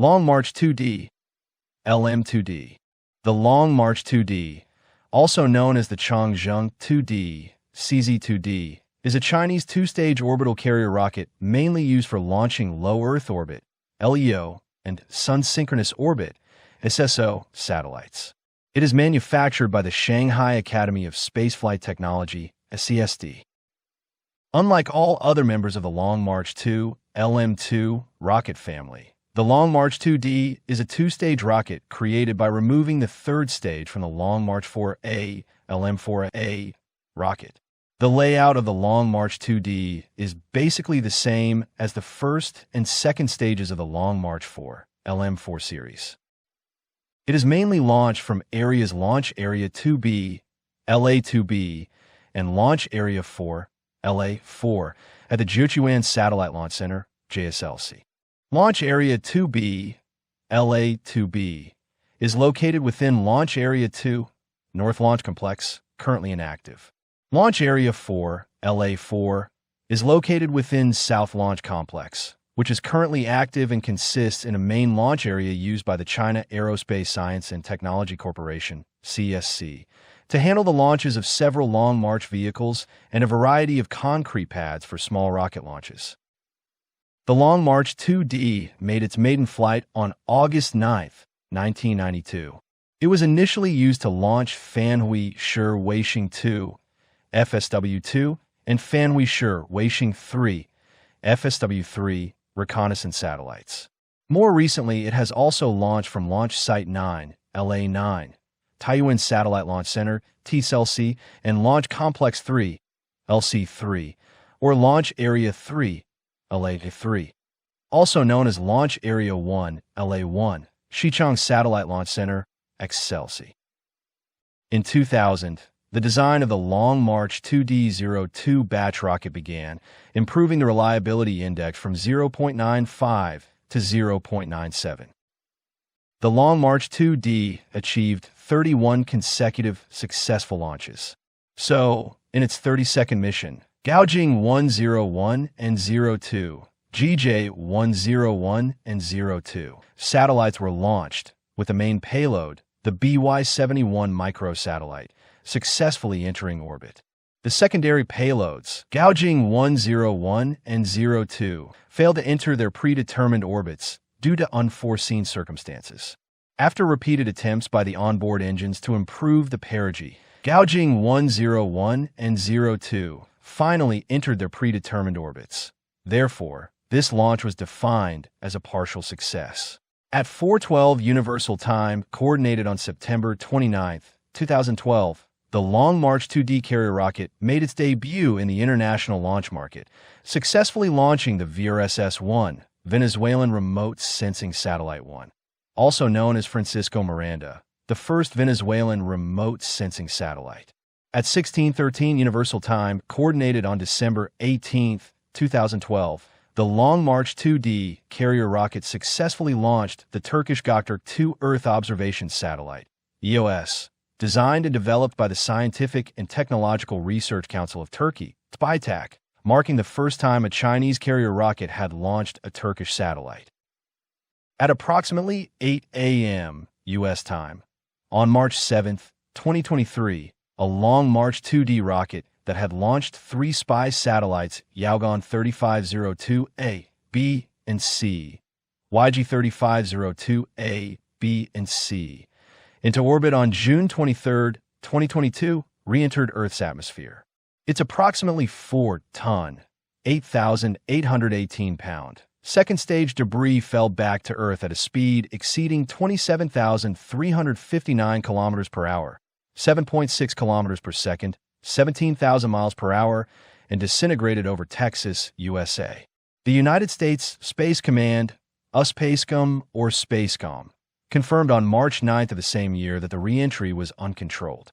Long March 2D, LM-2D. The Long March 2D, also known as the Chang Zheng 2D, CZ-2D, is a Chinese two-stage orbital carrier rocket mainly used for launching low Earth orbit, LEO, and Sun-synchronous orbit, SSO, satellites. It is manufactured by the Shanghai Academy of Spaceflight Technology, SAST. Unlike all other members of the Long March 2, LM-2 rocket family, the Long March 2D is a two-stage rocket created by removing the third stage from the Long March 4A, LM-4A rocket. The layout of the Long March 2D is basically the same as the first and second stages of the Long March 4, LM-4 series. It is mainly launched from areas Launch Area 2B, LA-2B, and Launch Area 4, LA-4, at the Jiuquan Satellite Launch Center, JSLC. Launch Area 2B, LA-2B, is located within Launch Area 2, North Launch Complex, currently inactive. Launch Area 4, LA-4, is located within South Launch Complex, which is currently active and consists in a main launch area used by the China Aerospace Science and Technology Corporation, CSC, to handle the launches of several Long March vehicles and a variety of concrete pads for small rocket launches. The Long March 2D made its maiden flight on August 9, 1992. It was initially used to launch Fanhui Shi Weixing 2, FSW-2, and Fanhui Shi Weixing 3, FSW-3, reconnaissance satellites. More recently, it has also launched from Launch Site 9, LA-9, Taiyuan Satellite Launch Center, TSLC, and Launch Complex 3, LC-3, or Launch Area 3, LA-3, also known as Launch Area 1, LA-1, Xichang Satellite Launch Center, XLC. In 2000, the design of the Long March 2D-02 batch rocket began, improving the reliability index from 0.95 to 0.97. The Long March 2D achieved 31 consecutive successful launches. So, in its 32nd mission, Gaojing 101 and 02, GJ 101 and 02 satellites were launched, with the main payload, the BY-71 microsatellite, successfully entering orbit. The secondary payloads, Gaojing 101 and 02, failed to enter their predetermined orbits due to unforeseen circumstances. After repeated attempts by the onboard engines to improve the perigee, Gaojing 101 and 02 finally entered their predetermined orbits. Therefore, this launch was defined as a partial success. At 4:12 Universal Time, coordinated on September 29, 2012, the Long March 2D carrier rocket made its debut in the international launch market, successfully launching the VRSS-1, Venezuelan Remote Sensing Satellite 1, also known as Francisco Miranda, the first Venezuelan remote sensing satellite. At 16:13 Universal Time, coordinated on December 18, 2012, the Long March 2D carrier rocket successfully launched the Turkish Göktürk 2 Earth Observation Satellite, EOS, designed and developed by the Scientific and Technological Research Council of Turkey, SPITAK, marking the first time a Chinese carrier rocket had launched a Turkish satellite. At approximately 8 a.m. U.S. time, on March 7, 2023, a Long March 2D rocket that had launched 3 spy satellites, Yaogan 3502A, B, and C, YG 3502A, B, and C, into orbit on June 23, 2022, re-entered Earth's atmosphere. It's approximately 4-ton, 8,818-pound. Second stage debris fell back to Earth at a speed exceeding 27,359 kilometers per hour, 7.6 kilometers per second, 17,000 miles per hour, and disintegrated over Texas, USA. The United States Space Command, USPACECOM or SpaceCom, confirmed on March 9th of the same year that the re-entry was uncontrolled.